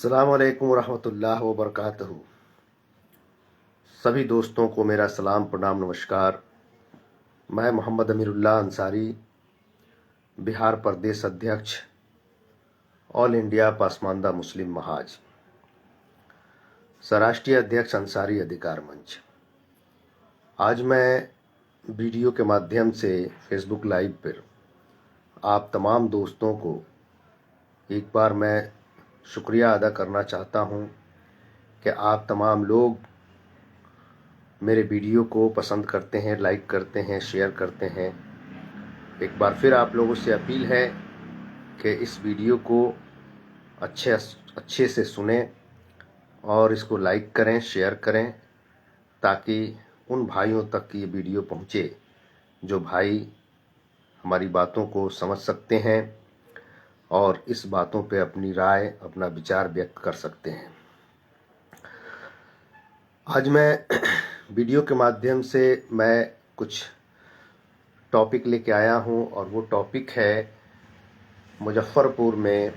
अस्सलामुअलैकुम वरहमतुल्लाहि वबरकातुहू। सभी दोस्तों को मेरा सलाम, प्रणाम, नमस्कार। मैं मोहम्मद अमीरुल्लाह अंसारी, बिहार प्रदेश अध्यक्ष, ऑल इंडिया पासमानदा मुस्लिम महाज, राष्ट्रीय अध्यक्ष अंसारी अधिकार मंच। आज मैं वीडियो के माध्यम से फेसबुक लाइव पर आप तमाम दोस्तों को एक बार मैं शुक्रिया अदा करना चाहता हूं कि आप तमाम लोग मेरे वीडियो को पसंद करते हैं, लाइक करते हैं, शेयर करते हैं। एक बार फिर आप लोगों से अपील है कि इस वीडियो को अच्छे से सुनें और इसको लाइक करें, शेयर करें, ताकि उन भाइयों तक ये वीडियो पहुंचे जो भाई हमारी बातों को समझ सकते हैं और इस बातों पे अपनी राय, अपना विचार व्यक्त कर सकते हैं। आज मैं वीडियो के माध्यम से मैं कुछ टॉपिक लेके आया हूं और वो टॉपिक है मुजफ्फरपुर में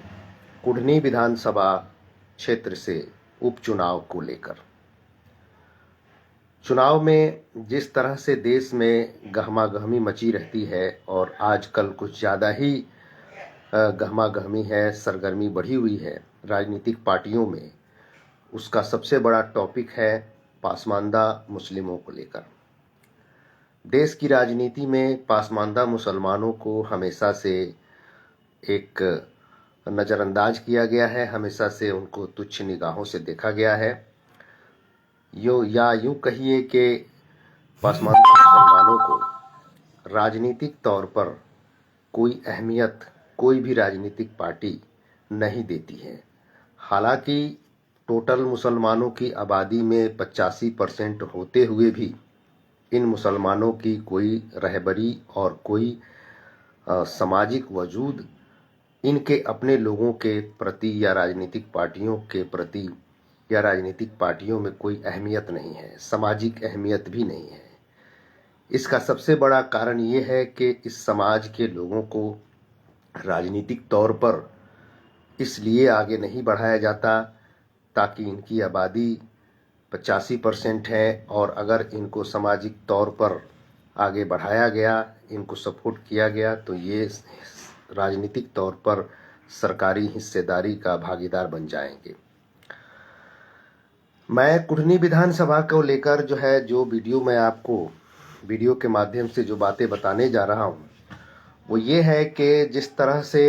कुढ़नी विधानसभा क्षेत्र से उपचुनाव को लेकर। चुनाव में जिस तरह से देश में गहमागहमी मची रहती है और आजकल कुछ ज़्यादा ही गहमागहमी है, सरगर्मी बढ़ी हुई है राजनीतिक पार्टियों में, उसका सबसे बड़ा टॉपिक है पासमानदा मुस्लिमों को लेकर। देश की राजनीति में पासमानदा मुसलमानों को हमेशा से एक नज़रअंदाज किया गया है, हमेशा से उनको तुच्छ निगाहों से देखा गया है। यूं कहिए कि पासमानदा मुसलमानों को राजनीतिक तौर पर कोई अहमियत कोई भी राजनीतिक पार्टी नहीं देती है। हालांकि टोटल मुसलमानों की आबादी में 85% होते हुए भी इन मुसलमानों की कोई रहबरी और कोई सामाजिक वजूद इनके अपने लोगों के प्रति या राजनीतिक पार्टियों के प्रति या राजनीतिक पार्टियों में कोई अहमियत नहीं है, सामाजिक अहमियत भी नहीं है। इसका सबसे बड़ा कारण ये है कि इस समाज के लोगों को राजनीतिक तौर पर इसलिए आगे नहीं बढ़ाया जाता ताकि इनकी आबादी 85% है और अगर इनको सामाजिक तौर पर आगे बढ़ाया गया, इनको सपोर्ट किया गया, तो ये राजनीतिक तौर पर सरकारी हिस्सेदारी का भागीदार बन जाएंगे। मैं कुढ़नी विधानसभा को लेकर जो वीडियो मैं आपको वीडियो के माध्यम से जो बातें बताने जा रहा हूं, वो ये है कि जिस तरह से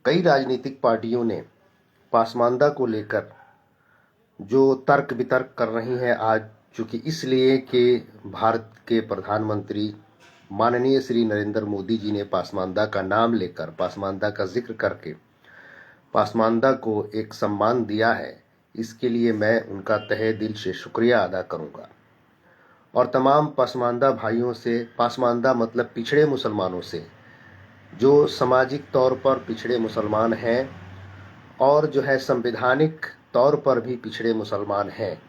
कई राजनीतिक पार्टियों ने पासमानदा को लेकर जो तर्क वितर्क कर रही हैं आज, चूंकि इसलिए कि भारत के प्रधानमंत्री माननीय श्री नरेंद्र मोदी जी ने पासमानदा का नाम लेकर, पासमानदा का जिक्र करके पासमानदा को एक सम्मान दिया है, इसके लिए मैं उनका तहे दिल से शुक्रिया अदा करूंगा। और तमाम पासमानदा भाइयों से, पासमानदा मतलब पिछड़े मुसलमानों से, जो सामाजिक तौर पर पिछड़े मुसलमान हैं और संवैधानिक तौर पर भी पिछड़े मुसलमान हैं।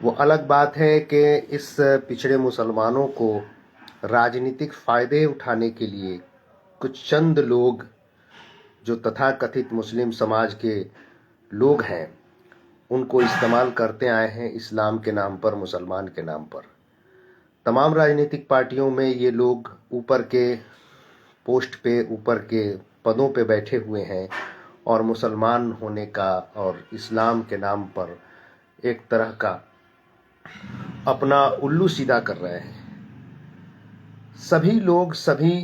वो अलग बात है कि इस पिछड़े मुसलमानों को राजनीतिक फायदे उठाने के लिए कुछ चंद लोग जो तथाकथित मुस्लिम समाज के लोग हैं उनको इस्तेमाल करते आए हैं, इस्लाम के नाम पर, मुसलमान के नाम पर। तमाम राजनीतिक पार्टियों में ये लोग ऊपर के पोस्ट पे, ऊपर के पदों पे बैठे हुए हैं और मुसलमान होने का और इस्लाम के नाम पर एक तरह का अपना उल्लू सीधा कर रहे हैं। सभी लोग, सभी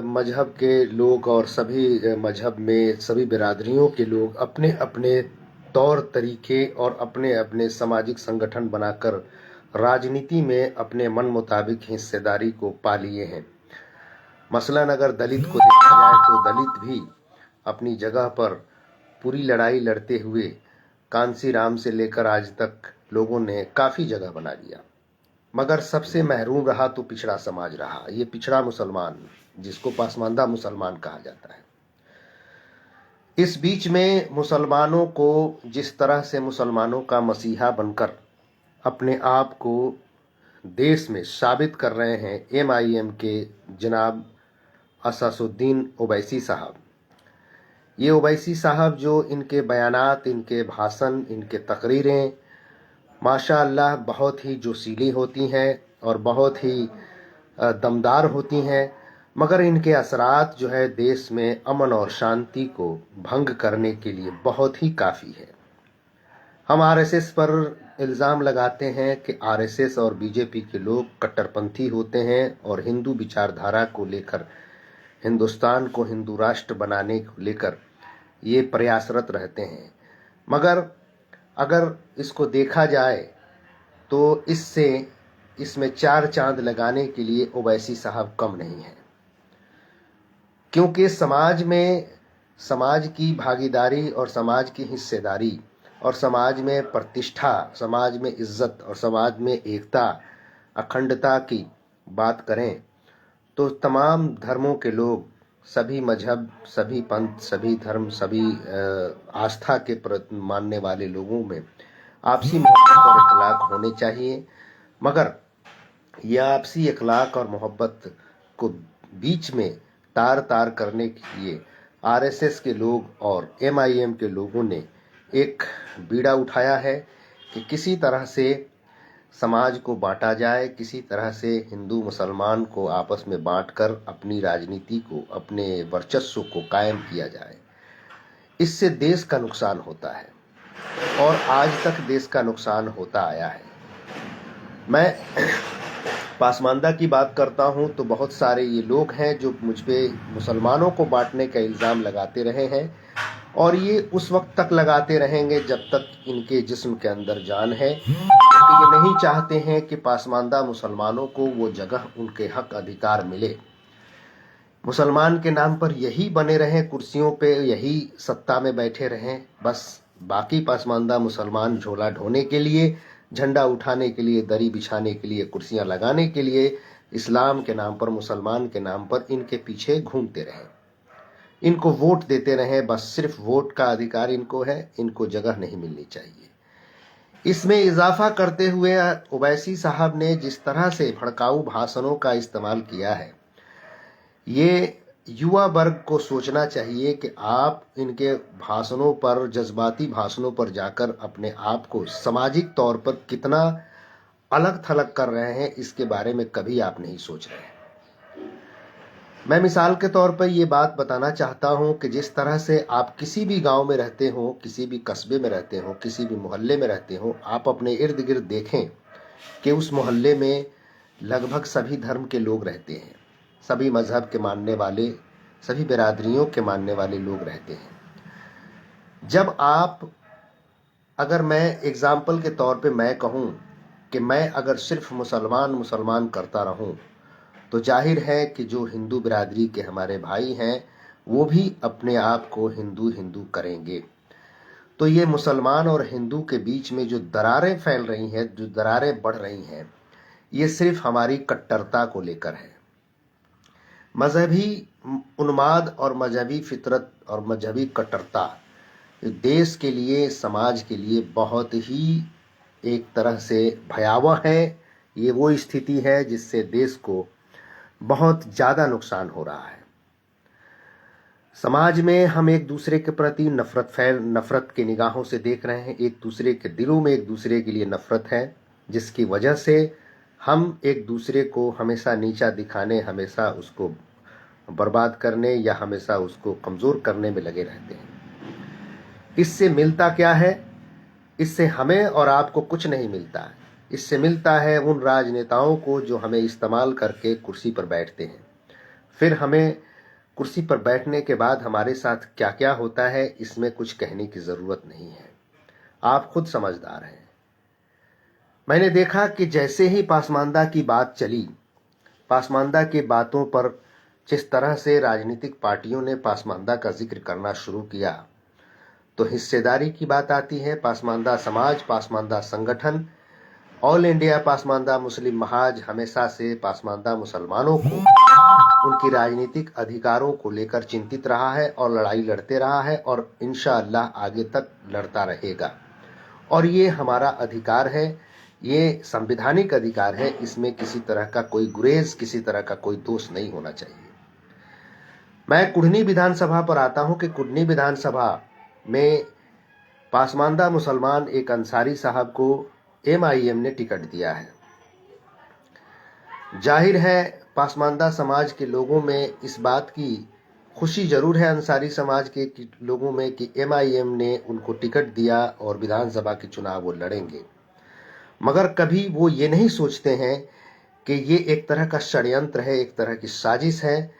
मजहब के लोग और सभी मजहब में सभी बिरादरियों के लोग अपने अपने तौर तरीके और अपने अपने सामाजिक संगठन बनाकर राजनीति में अपने मन मुताबिक हिस्सेदारी को पा लिए हैं। मसलन अगर दलित को देखा जाए तो दलित भी अपनी जगह पर पूरी लड़ाई लड़ते हुए कांसी राम से लेकर आज तक लोगों ने काफ़ी जगह बना लिया, मगर सबसे महरूम रहा तो पिछड़ा समाज रहा। ये पिछड़ा मुसलमान, जिसको पासमानदा मुसलमान कहा जाता है। इस बीच में मुसलमानों को जिस तरह से मुसलमानों का मसीहा बनकर अपने आप को देश में साबित कर रहे हैं MIM के जनाब असासुद्दीन ओवैसी साहब, ये ओवैसी साहब जो इनके बयानात, इनके भाषण, इनके तकरीरें माशाअल्लाह बहुत ही जोशीली होती हैं और बहुत ही दमदार होती हैं, मगर इनके असरात जो है देश में अमन और शांति को भंग करने के लिए बहुत ही काफ़ी है। हम आरएसएस पर इल्ज़ाम लगाते हैं कि आरएसएस और बीजेपी के लोग कट्टरपंथी होते हैं और हिंदू विचारधारा को लेकर, हिंदुस्तान को हिंदू राष्ट्र बनाने को लेकर ये प्रयासरत रहते हैं। मगर अगर इसको देखा जाए तो इसमें चार चांद लगाने के लिए ओवैसी साहब कम नहीं है, क्योंकि समाज की भागीदारी और समाज की हिस्सेदारी और समाज में प्रतिष्ठा, समाज में इज्जत और समाज में एकता, अखंडता की बात करें तो तमाम धर्मों के लोग, सभी मजहब, सभी पंथ, सभी धर्म, सभी आस्था के मानने वाले लोगों में आपसी मोहब्बत और इखलाक होने चाहिए। मगर यह आपसी इखलाक और मोहब्बत को बीच में तार तार करने के लिए आरएसएस के लोग और एमआईएम के लोगों ने एक बीड़ा उठाया है कि किसी तरह से समाज को बांटा जाए, किसी तरह से हिंदू मुसलमान को आपस में बांटकर अपनी राजनीति को, अपने वर्चस्व को कायम किया जाए। इससे देश का नुकसान होता है और आज तक देश का नुकसान होता आया है। मैं पासमानदा की बात करता हूं तो बहुत सारे ये लोग हैं जो मुझ पे मुसलमानों को बांटने का इल्ज़ाम लगाते रहे हैं और ये उस वक्त तक लगाते रहेंगे जब तक इनके जिस्म के अंदर जान है, क्योंकि ये नहीं चाहते हैं कि पासमानदा मुसलमानों को वो जगह, उनके हक अधिकार मिले। मुसलमान के नाम पर यही बने रहें कुर्सियों पे, यही सत्ता में बैठे रहें, बस बाकी पासमानदा मुसलमान झोला ढोने के लिए, झंडा उठाने के लिए, दरी बिछाने के लिए, कुर्सियां लगाने के लिए, इस्लाम के नाम पर, मुसलमान के नाम पर इनके पीछे घूमते रहें, इनको वोट देते रहें। बस सिर्फ वोट का अधिकार इनको है, इनको जगह नहीं मिलनी चाहिए। इसमें इजाफा करते हुए ओवैसी साहब ने जिस तरह से भड़काऊ भाषणों का इस्तेमाल किया है, ये युवा वर्ग को सोचना चाहिए कि आप इनके भाषणों पर, जज्बाती भाषणों पर जाकर अपने आप को सामाजिक तौर पर कितना अलग थलग कर रहे हैं, इसके बारे में कभी आप नहीं सोच रहे हैं। मैं मिसाल के तौर पर ये बात बताना चाहता हूं कि जिस तरह से आप किसी भी गांव में रहते हो, किसी भी कस्बे में रहते हो, किसी भी मोहल्ले में रहते हो, आप अपने इर्द गिर्द देखें कि उस मोहल्ले में लगभग सभी धर्म के लोग रहते हैं, सभी मजहब के मानने वाले, सभी बिरादरियों के मानने वाले लोग रहते हैं। जब अगर मैं एग्जाम्पल के तौर पे मैं कहूँ कि मैं अगर सिर्फ मुसलमान करता रहूँ तो जाहिर है कि जो हिंदू बिरादरी के हमारे भाई हैं वो भी अपने आप को हिंदू करेंगे। तो ये मुसलमान और हिंदू के बीच में जो दरारें फैल रही हैं, जो दरारें बढ़ रही हैं, ये सिर्फ हमारी कट्टरता को लेकर है। मजहबी उन्माद और मजहबी फितरत और मजहबी कट्टरता देश के लिए, समाज के लिए बहुत ही एक तरह से भयावह है। ये वो स्थिति है जिससे देश को बहुत ज़्यादा नुकसान हो रहा है। समाज में हम एक दूसरे के प्रति नफरत की निगाहों से देख रहे हैं, एक दूसरे के दिलों में एक दूसरे के लिए नफरत है, जिसकी वजह से हम एक दूसरे को हमेशा नीचा दिखाने, हमेशा उसको बर्बाद करने या हमेशा उसको कमज़ोर करने में लगे रहते हैं। इससे मिलता क्या है? इससे हमें और आपको कुछ नहीं मिलता है। इससे मिलता है उन राजनेताओं को जो हमें इस्तेमाल करके कुर्सी पर बैठते हैं। फिर हमें कुर्सी पर बैठने के बाद हमारे साथ क्या क्या होता है, इसमें कुछ कहने की ज़रूरत नहीं है, आप खुद समझदार हैं। मैंने देखा कि जैसे ही पासमानदा की बात चली, पासमानदा की बातों पर जिस तरह से राजनीतिक पार्टियों ने पासमानदा का जिक्र करना शुरू किया, तो हिस्सेदारी की बात आती है। पासमानदा समाज, पासमानदा संगठन, ऑल इंडिया पासमानदा मुस्लिम महाज हमेशा से पासमानदा मुसलमानों को उनकी राजनीतिक अधिकारों को लेकर चिंतित रहा है और लड़ाई लड़ते रहा है और इंशाअल्लाह आगे तक लड़ता रहेगा। और ये हमारा अधिकार है, ये संवैधानिक अधिकार है, इसमें किसी तरह का कोई गुरेज, किसी तरह का कोई दोष नहीं होना चाहिए। मैं कुढ़नी विधानसभा पर आता हूं कि कुढ़नी विधानसभा में पासमानदा मुसलमान एक अंसारी साहब को एमआईएम ने टिकट दिया है। जाहिर है पासमानदा समाज के लोगों में इस बात की खुशी जरूर है, अंसारी समाज के लोगों में, कि एमआईएम ने उनको टिकट दिया और विधानसभा के चुनाव वो लड़ेंगे। मगर कभी वो ये नहीं सोचते हैं कि ये एक तरह का षड्यंत्र है, एक तरह की साजिश है।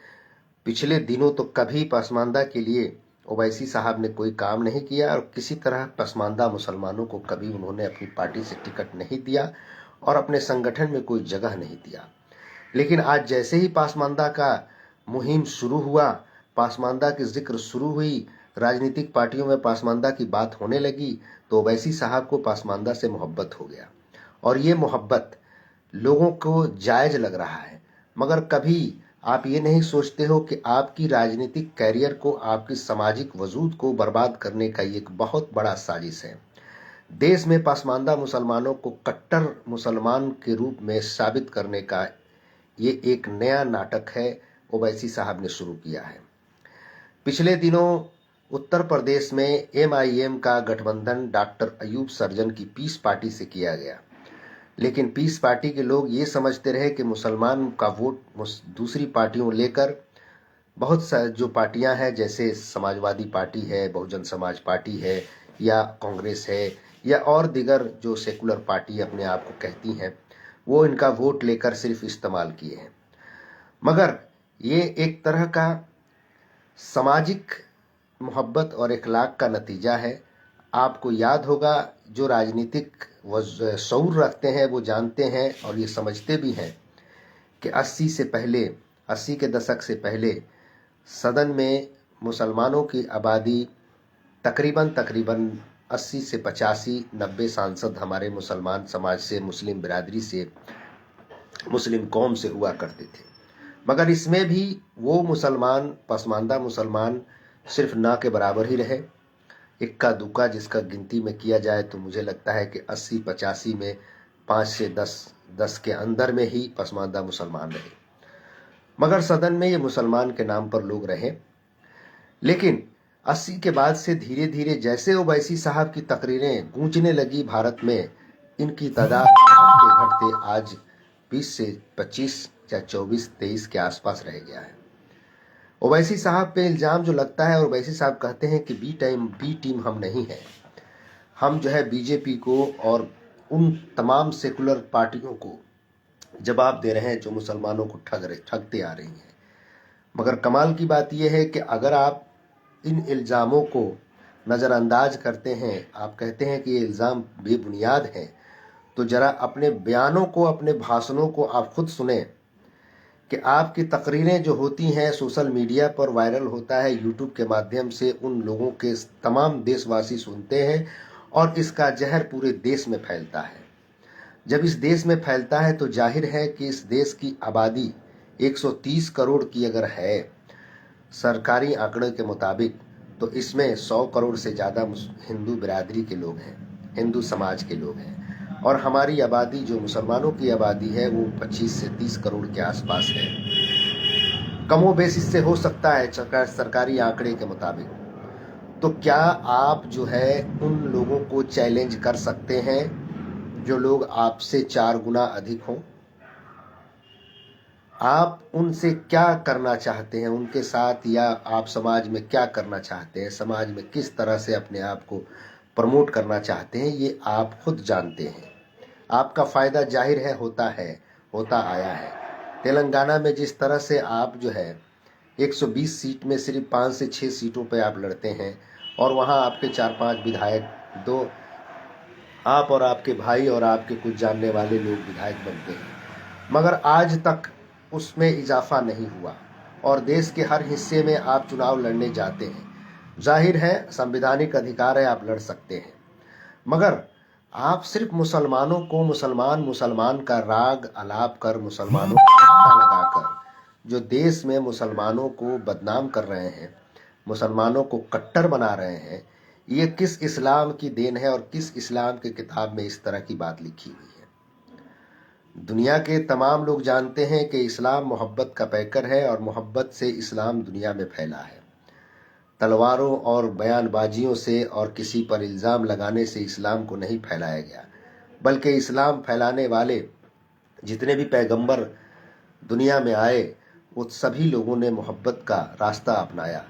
पिछले दिनों तो कभी पसमानदा के लिए ओवैसी साहब ने कोई काम नहीं किया और किसी तरह पसमानदा मुसलमानों को कभी उन्होंने अपनी पार्टी से टिकट नहीं दिया और अपने संगठन में कोई जगह नहीं दिया। लेकिन आज जैसे ही पासमानदा का मुहिम शुरू हुआ, पासमानदा की जिक्र शुरू हुई, राजनीतिक पार्टियों में पासमानदा की बात होने लगी, तो ओवैसी साहब को पासमानदा से मोहब्बत हो गया और ये मोहब्बत लोगों को जायज लग रहा है। मगर कभी आप ये नहीं सोचते हो कि आपकी राजनीतिक कैरियर को, आपकी सामाजिक वजूद को बर्बाद करने का ये एक बहुत बड़ा साजिश है। देश में पासमानदा मुसलमानों को कट्टर मुसलमान के रूप में साबित करने का ये एक नया नाटक है, ओवैसी साहब ने शुरू किया है। पिछले दिनों उत्तर प्रदेश में एमआईएम का गठबंधन डॉक्टर अयूब सर्जन की पीस पार्टी से किया गया, लेकिन पीस पार्टी के लोग ये समझते रहे कि मुसलमान का वोट दूसरी पार्टियों लेकर, बहुत जो पार्टियां हैं जैसे समाजवादी पार्टी है, बहुजन समाज पार्टी है या कांग्रेस है या और दिगर जो सेकुलर पार्टी अपने आप को कहती हैं, वो इनका वोट लेकर सिर्फ इस्तेमाल किए हैं। मगर ये एक तरह का सामाजिक मोहब्बत और इखलाक का नतीजा है। आपको याद होगा, जो राजनीतिक शऊर रखते हैं वो जानते हैं और ये समझते भी हैं कि 80 के दशक से पहले सदन में मुसलमानों की आबादी तकरीबन 80 से 85, 90 सांसद हमारे मुसलमान समाज से, मुस्लिम बिरादरी से, मुस्लिम कौम से हुआ करते थे। मगर इसमें भी वो मुसलमान, पसमानदा मुसलमान सिर्फ ना के बराबर ही रहे। इक्का दुक्का जिसका गिनती में किया जाए तो मुझे लगता है कि 80-85 में 5 से 10 के अंदर में ही पसमानदा मुसलमान रहे। मगर सदन में ये मुसलमान के नाम पर लोग रहे। लेकिन 80 के बाद से धीरे धीरे जैसे ओवैसी साहब की तकरीरें गूंजने लगी भारत में, इनकी तादाद घटते घटते आज 20 से 25 या 24-23 के आसपास रह गया है। ओवैसी साहब पे इल्ज़ाम जो लगता है, और ओवैसी साहब कहते हैं कि बी टीम हम नहीं है, हम जो है बीजेपी को और उन तमाम सेकुलर पार्टियों को जवाब दे रहे हैं जो मुसलमानों को ठगते आ रही हैं। मगर कमाल की बात यह है कि अगर आप इन इल्ज़ामों को नज़रअंदाज करते हैं, आप कहते हैं कि ये इल्ज़ाम बेबुनियाद हैं, तो ज़रा अपने बयानों को, अपने भाषणों को आप खुद सुने कि आपकी तकरीरें जो होती हैं सोशल मीडिया पर वायरल होता है, यूट्यूब के माध्यम से उन लोगों के तमाम देशवासी सुनते हैं और इसका जहर पूरे देश में फैलता है। जब इस देश में फैलता है तो जाहिर है कि इस देश की आबादी 130 करोड़ की अगर है सरकारी आंकड़े के मुताबिक, तो इसमें 100 करोड़ से ज़्यादा हिंदू बिरादरी के लोग हैं, हिंदू समाज के लोग हैं, और हमारी आबादी जो मुसलमानों की आबादी है वो 25 से 30 करोड़ के आसपास है। कमो बेश इससे हो सकता है सरकारी आंकड़े के मुताबिक। तो क्या आप जो है उन लोगों को चैलेंज कर सकते हैं जो लोग आपसे 4 गुना अधिक हों? आप उनसे क्या करना चाहते हैं उनके साथ, या आप समाज में क्या करना चाहते हैं, समाज में किस तरह से अपने आप को प्रमोट करना चाहते हैं, ये आप खुद जानते हैं। आपका फ़ायदा जाहिर है होता आया है। तेलंगाना में जिस तरह से आप जो है 120 सीट में सिर्फ 5 से 6 सीटों पे आप लड़ते हैं और वहाँ आपके 4-5 विधायक, 2 आप और आपके भाई और आपके कुछ जानने वाले लोग विधायक बनते हैं, मगर आज तक उसमें इजाफा नहीं हुआ और देश के हर हिस्से में आप चुनाव लड़ने जाते हैं। जाहिर है संवैधानिक अधिकार है, आप लड़ सकते हैं, मगर आप सिर्फ मुसलमानों को मुसलमान का राग अलाप कर, मुसलमानों को धक्का लगाकर जो देश में मुसलमानों को बदनाम कर रहे हैं, मुसलमानों को कट्टर बना रहे हैं, ये किस इस्लाम की देन है और किस इस्लाम के किताब में इस तरह की बात लिखी हुई है? दुनिया के तमाम लोग जानते हैं कि इस्लाम मोहब्बत का पैकर है और मोहब्बत से इस्लाम दुनिया में फैला है। तलवारों और बयानबाजियों से और किसी पर इल्ज़ाम लगाने से इस्लाम को नहीं फैलाया गया, बल्कि इस्लाम फैलाने वाले जितने भी पैगंबर दुनिया में आए वो सभी लोगों ने मोहब्बत का रास्ता अपनाया।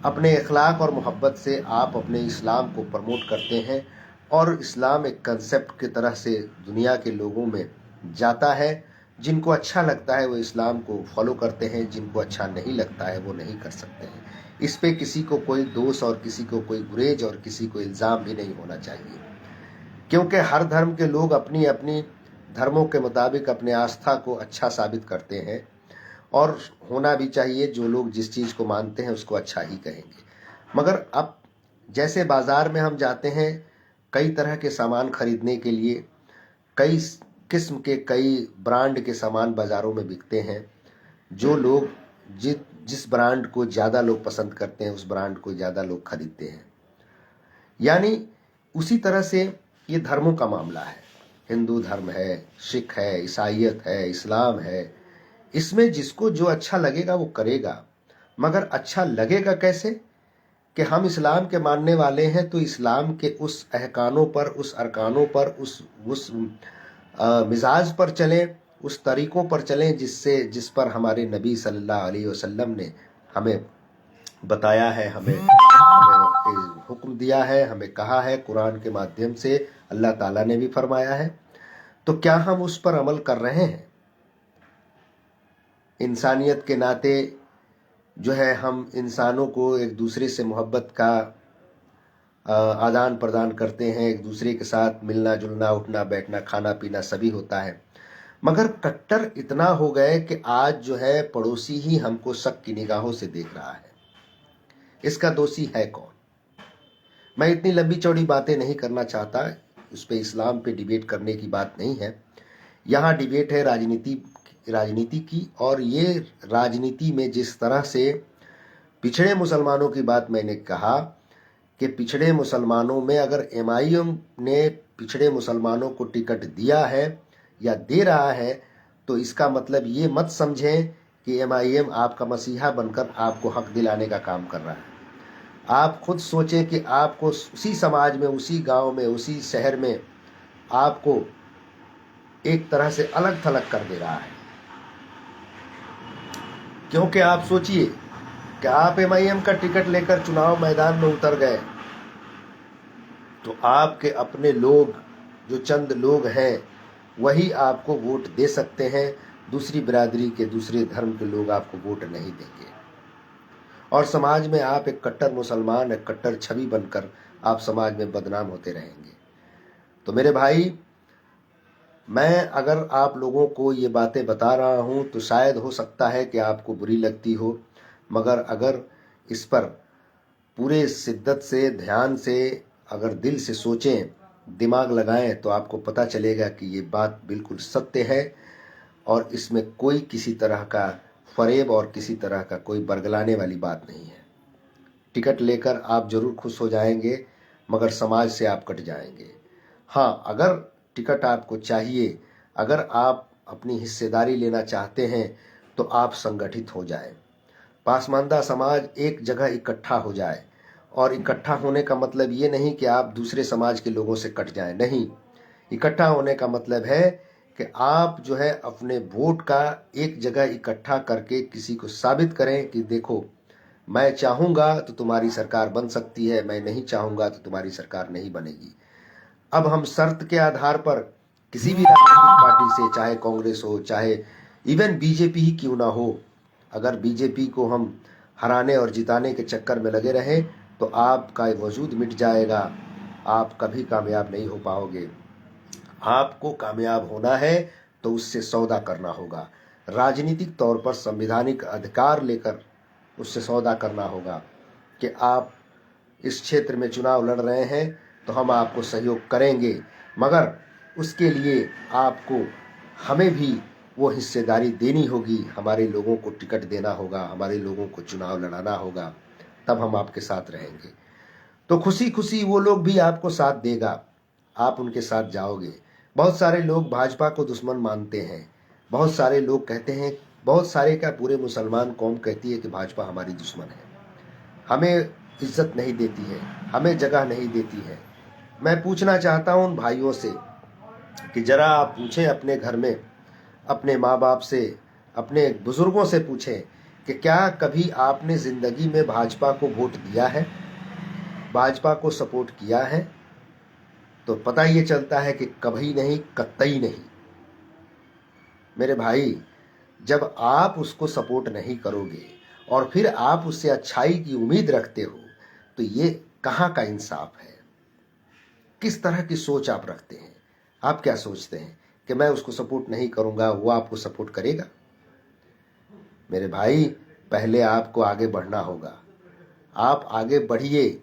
अपने अखलाक और मोहब्बत से आप अपने इस्लाम को प्रमोट करते हैं और इस्लाम एक कंसेप्ट की तरह से दुनिया के लोगों में जाता है। जिनको अच्छा लगता है वो इस्लाम को फॉलो करते हैं, जिनको अच्छा नहीं लगता है वो नहीं कर सकते हैं। इस पे किसी को कोई दोष और किसी को कोई गुरेज और किसी को इल्ज़ाम भी नहीं होना चाहिए, क्योंकि हर धर्म के लोग अपनी अपनी धर्मों के मुताबिक अपने आस्था को अच्छा साबित करते हैं और होना भी चाहिए। जो लोग जिस चीज़ को मानते हैं उसको अच्छा ही कहेंगे। मगर अब जैसे बाज़ार में हम जाते हैं कई तरह के सामान खरीदने के लिए, कई किस्म के कई ब्रांड के सामान बाज़ारों में बिकते हैं। जो लोग जिस ब्रांड को ज़्यादा लोग पसंद करते हैं उस ब्रांड को ज़्यादा लोग खरीदते हैं। यानी उसी तरह से ये धर्मों का मामला है। हिंदू धर्म है, सिख है, ईसाईयत है, इस्लाम है, इसमें जिसको जो अच्छा लगेगा वो करेगा। मगर अच्छा लगेगा कैसे कि हम इस्लाम के मानने वाले हैं तो इस्लाम के उस अहकानों पर, उस अरकानों पर, उस मिजाज पर चलें, उस तरीक़ों पर चलें जिस पर हमारे नबी सल्लल्लाहु अलैहि वसल्लम ने हमें बताया है, हमें हुक्म दिया है, हमें कहा है। कुरान के माध्यम से अल्लाह ताला ने भी फरमाया है। तो क्या हम उस पर अमल कर रहे हैं? इंसानियत के नाते जो है हम इंसानों को एक दूसरे से मोहब्बत का आदान प्रदान करते हैं, एक दूसरे के साथ मिलना जुलना, उठना बैठना, खाना पीना सभी होता है। मगर कट्टर इतना हो गए कि आज जो है पड़ोसी ही हमको शक की निगाहों से देख रहा है। इसका दोषी है कौन? मैं इतनी लंबी चौड़ी बातें नहीं करना चाहता, उस पे इस्लाम पे डिबेट करने की बात नहीं है। यहाँ डिबेट है राजनीति की, और ये राजनीति में जिस तरह से पिछड़े मुसलमानों की बात मैंने कहा कि पिछड़े मुसलमानों में अगर एमआईएम ने पिछड़े मुसलमानों को टिकट दिया है या दे रहा है तो इसका मतलब ये मत समझें कि एमआईएम आपका मसीहा बनकर आपको हक दिलाने का काम कर रहा है। आप खुद सोचें कि आपको उसी समाज में, उसी गांव में, उसी शहर में आपको एक तरह से अलग थलग कर दे रहा है। क्योंकि आप सोचिए कि आप एमआईएम का टिकट लेकर चुनाव मैदान में उतर गए तो आपके अपने लोग, जो चंद लोग हैं, वही आपको वोट दे सकते हैं। दूसरी बिरादरी के, दूसरे धर्म के लोग आपको वोट नहीं देंगे और समाज में आप एक कट्टर मुसलमान, एक कट्टर छवि बनकर आप समाज में बदनाम होते रहेंगे। तो मेरे भाई, मैं अगर आप लोगों को ये बातें बता रहा हूँ तो शायद हो सकता है कि आपको बुरी लगती हो, मगर अगर इस पर पूरे शिद्दत से, ध्यान से, अगर दिल से सोचें, दिमाग लगाएं तो आपको पता चलेगा कि ये बात बिल्कुल सत्य है और इसमें कोई किसी तरह का फरेब और किसी तरह का कोई बरगलाने वाली बात नहीं है। टिकट लेकर आप जरूर खुश हो जाएंगे मगर समाज से आप कट जाएंगे। हाँ, अगर टिकट आपको चाहिए, अगर आप अपनी हिस्सेदारी लेना चाहते हैं तो आप संगठित हो जाएं, पासमानदा समाज एक जगह इकट्ठा हो जाए। और इकट्ठा होने का मतलब ये नहीं कि आप दूसरे समाज के लोगों से कट जाएं, नहीं। इकट्ठा होने का मतलब है कि आप जो है अपने वोट का एक जगह इकट्ठा करके किसी को साबित करें कि देखो, मैं चाहूँगा तो तुम्हारी सरकार बन सकती है, मैं नहीं चाहूँगा तो तुम्हारी सरकार नहीं बनेगी। अब हम शर्त के आधार पर किसी भी राजनीतिक पार्टी से, चाहे कांग्रेस हो, चाहे इवन बीजेपी ही क्यों ना हो, अगर बीजेपी को हम हराने और जिताने के चक्कर में लगे रहें तो आपका वजूद मिट जाएगा, आप कभी कामयाब नहीं हो पाओगे। आपको कामयाब होना है तो उससे सौदा करना होगा, राजनीतिक तौर पर संवैधानिक अधिकार लेकर उससे सौदा करना होगा कि आप इस क्षेत्र में चुनाव लड़ रहे हैं तो हम आपको सहयोग करेंगे, मगर उसके लिए आपको हमें भी वो हिस्सेदारी देनी होगी, हमारे लोगों को टिकट देना होगा, हमारे लोगों को चुनाव लड़ाना होगा, तब हम आपके साथ रहेंगे। तो खुशी खुशी वो लोग भी आपको साथ देगा, आप उनके साथ जाओगे। बहुत सारे लोग भाजपा को दुश्मन मानते हैं। बहुत सारे लोग कहते हैं, बहुत सारे क्या पूरे मुसलमान कौम कहती है कि भाजपा हमारी दुश्मन है, हमें इज्जत नहीं देती है, हमें जगह नहीं देती है। मैं पूछना चाहता हूं उन भाइयों से कि जरा आप पूछें अपने घर में, अपने माँ बाप से, अपने बुजुर्गों से पूछें कि क्या कभी आपने जिंदगी में भाजपा को वोट दिया है, भाजपा को सपोर्ट किया है? तो पता ये चलता है कि कभी नहीं, कतई नहीं। मेरे भाई, जब आप उसको सपोर्ट नहीं करोगे और फिर आप उससे अच्छाई की उम्मीद रखते हो, तो ये कहाँ का इंसाफ है? किस तरह की सोच आप रखते हैं? आप क्या सोचते हैं कि मैं उसको सपोर्ट नहीं करूंगा, वो आपको सपोर्ट करेगा? मेरे भाई, पहले आपको आगे बढ़ना होगा। आप आगे बढ़िए,